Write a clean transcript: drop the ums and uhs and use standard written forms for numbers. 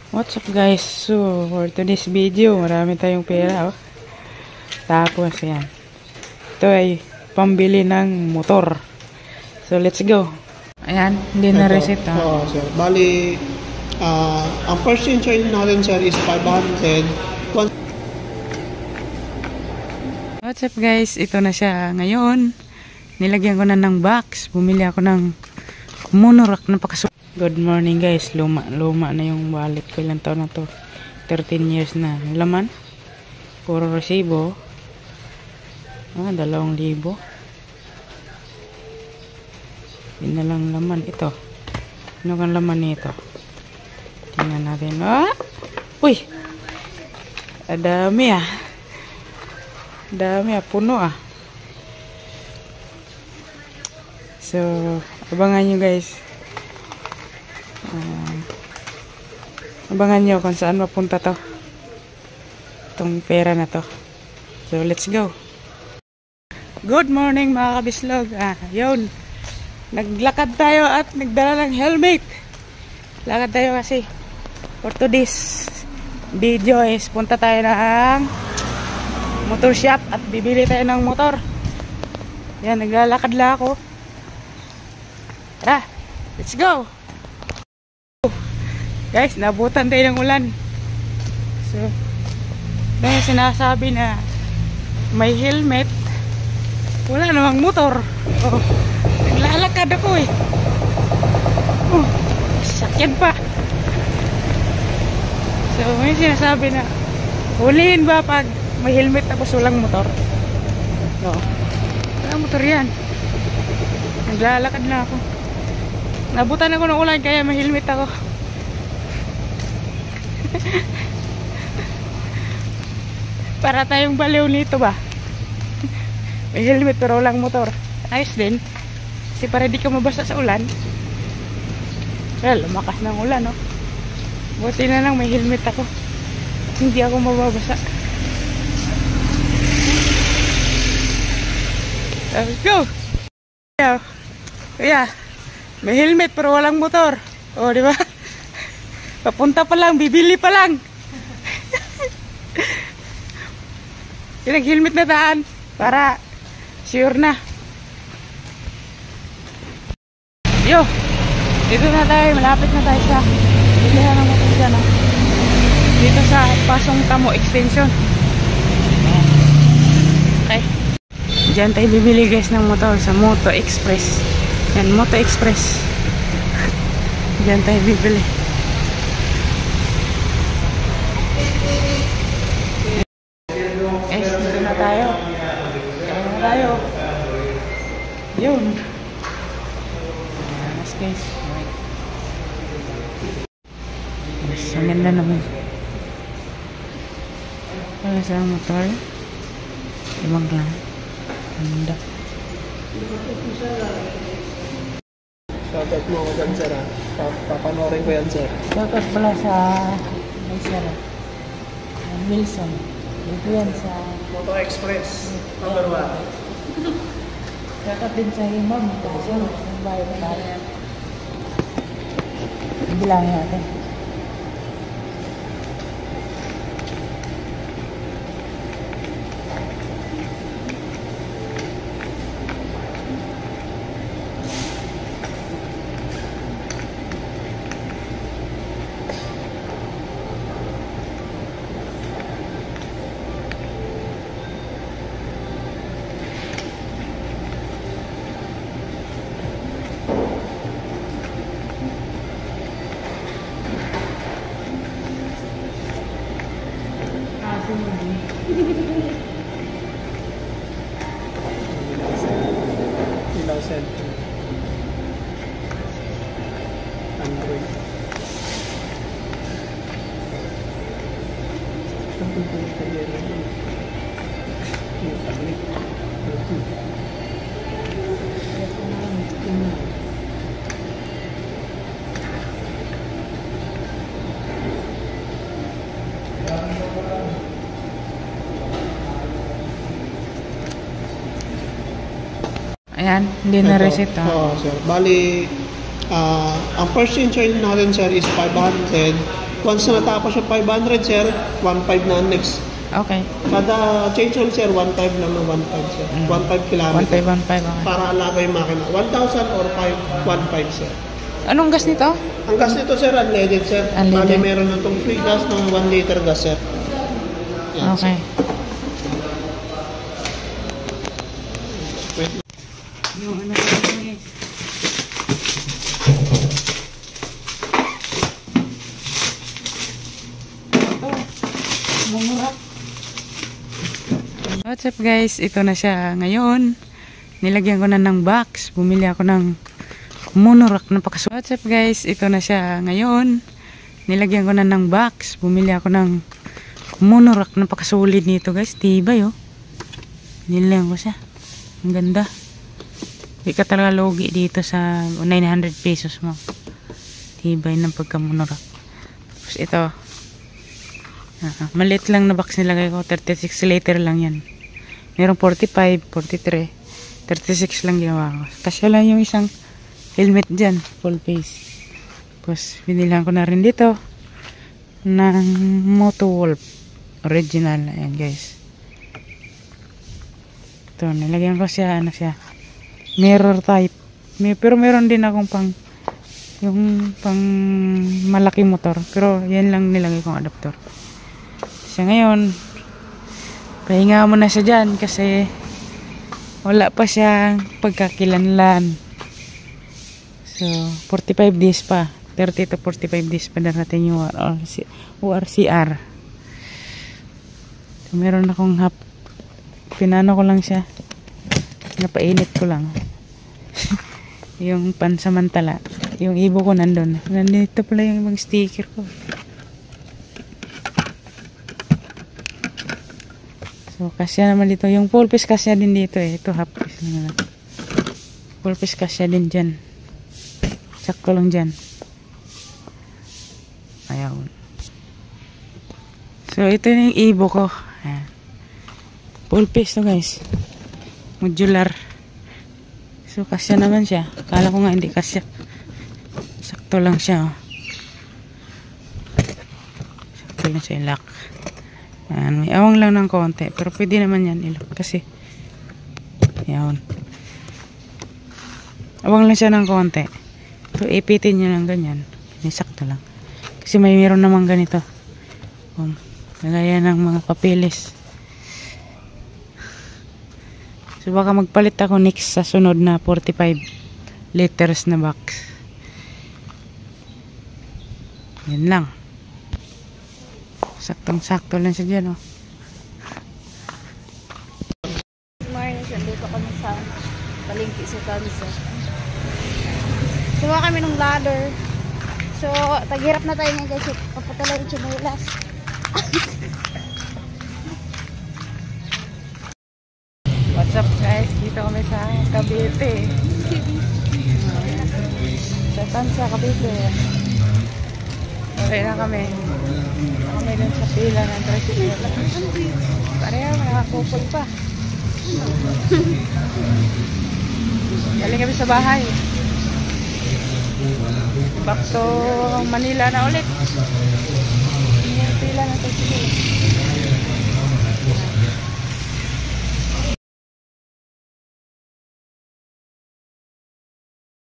What's up guys? So for today's video, marami tayong pera Tapos yan. Ito ay pambili ng motor. So let's go. Ayan, hindi na reset Oo, sir. Bali, ang first change natin sir is 500. What's up guys? Ito na siya ngayon. Nilagyan ko na ng box. Bumili ako ng monorack na pakasulit. Good morning guys. Luma na yung wallet ko. Ilang taon na to? 13 years na. Laman? Puro resibo. 2,000. Yun na lang laman. Ito. Ano kang laman nito? Tingnan natin. Uy! Dami Dami puno So, abangan nyo guys. Abangan nyo kung saan mapunta to. Itong pera na to. So, let's go. Good morning mga kabislog. Yun. Naglakad tayo at nagdala ng helmet. Lakad tayo kasi for today's video is punta tayo ng motor shop at bibili tayo ng motor. Yan, naglalakad lang ako. Tara, let's go. Guys, nabutan tayo ng ulan. So, dahil sinasabi na may helmet, wala namang motor. Naglalakad ako sakyan pa. So, may sinasabi na huliin ba pag may helmet tapos walang motor? No. Walang motor yan. Naglalakad na ako. Nabutan ako ng ulan kaya may helmet ako. Para tayong baliw nito ba? May helmet pero walang motor. Ayos din. Kasi para di ka mabasa sa ulan. Well, lumakas ng ulan, no? Buti na lang may helmet ako. Hindi ako mababasa. Let's go! Kuya, may helmet pero walang motor. O, di ba? Papunta pa lang, bibili pa lang. Pinag-helmet na daan para sure na. Yo, dito na tayo, malapit na tayo sa bilihan ng motor dyan, dito sa Pasong Tamo Extension. Okay, dyan tayo bibili guys ng motor sa Moto Express. Yan, Moto Express. Dyan tayo bibili. Guys, dito na tayo. Kaya na tayo. Yun. Yes guys. Yes, ang ganda naman. Para sa motor. Ibang lang. Ganda. Shoutout mo ako dyan sir. Papanorin ko yan sir. Shoutout pala sa Wilson. Dito yan sa Moto Express number 1. Shoutout din sa Imam. Kasi yung bahay na tayo. Bilangin natin. Ilaw cellphone. Android. Ang tuntun ka yan. Yung tablet. Ayan, hindi na reset Oo, sir. Bali, ang first change natin sir is 500. Once na natapos yung 500, sir, 1.5 na ang next. Okay. Kada change oil, sir, 1.5 lang ng 1.5, sir. 1.5 kilometer. 1.5, okay. Para alaga yung makina. 1,000 or 1.5, sir. Anong gas nito? Ang gas nito, sir, unleaded, sir. Unleaded. Bali, meron na itong free gas ng 1 liter gas, sir. Yan, Okay. Wait. Yung ano guys. What's up guys? Ito na siya ngayon. Nilagyan ko na ng box. Bumili ako ng monorack na pakasulit. What's up guys? Ito na siya ngayon. Nilagyan ko na ng box. Bumili ako ng monorack na pakasulit nito guys. Tibay oh. Nilagyan ko siya. Ang ganda. Hindi ka talaga logi dito sa 900 pesos mo. Tibay ng pagka-monorack. Tapos ito. Maliit lang na box nilagay ko. 36 liter lang yan. Merong 45, 43. 36 lang ginawa ko. Kasi lang yung isang helmet dyan. Full face. Tapos binilang ko na rin dito ng Motowolf original. Ayan guys. Ito. Nilagyan ko siya. Ano siya. Mirror type. Pero meron din akong yung pang malaki motor. Pero yan lang nilagay kong adapter. Siya ngayon, pahinga mo na siya dyan kasi wala pa siyang pagkakilanlan. So, 45 days pa. 30 to 45 days pa darating yung ORCR. So, meron akong pinano ko lang siya. Napainit ko lang. Yung pansamantala. Yung ibo ko nandun. Nandito pala yung ibang sticker ko. So, kasya naman dito. Yung full piece kasya din dito eh. Ito half piece naman. Full piece kasya din dyan. Sakto lang dyan. Ayaw. So, ito yung ibo ko. Ayan. Full piece to guys. Modular. So, kasya naman siya. Kala ko nga hindi kasya. Sakto lang siya. Oh. Sakto lang siya yung lock. Ayan, may awang lang ng konti. Pero pwede naman yan ilok. Kasi, yan. Awang lang siya ng konti. So, ipitin nyo ng ganyan. Sakto lang. Kasi may meron naman ganito. Nagaya ng mga papeles. So, baka magpalit ako next sa sunod na 45 liters na box. Yan lang. Saktong-sakto lang siya dyan, oh. Morning, nandito kami sa palengke sa Tansa. Suwa kami ng ladder. So, taghirap na tayo ngayon guys. Papatala yung chinelas. What's up guys? Dito kami sa Cavite. Sa Tansa, Cavite. Okay na kami. Kami dun sa pila ng tricycle. Pareho, nakakupol pa. Galing kami sa bahay. Back to Manila na ulit. Yung pila ng tricycle.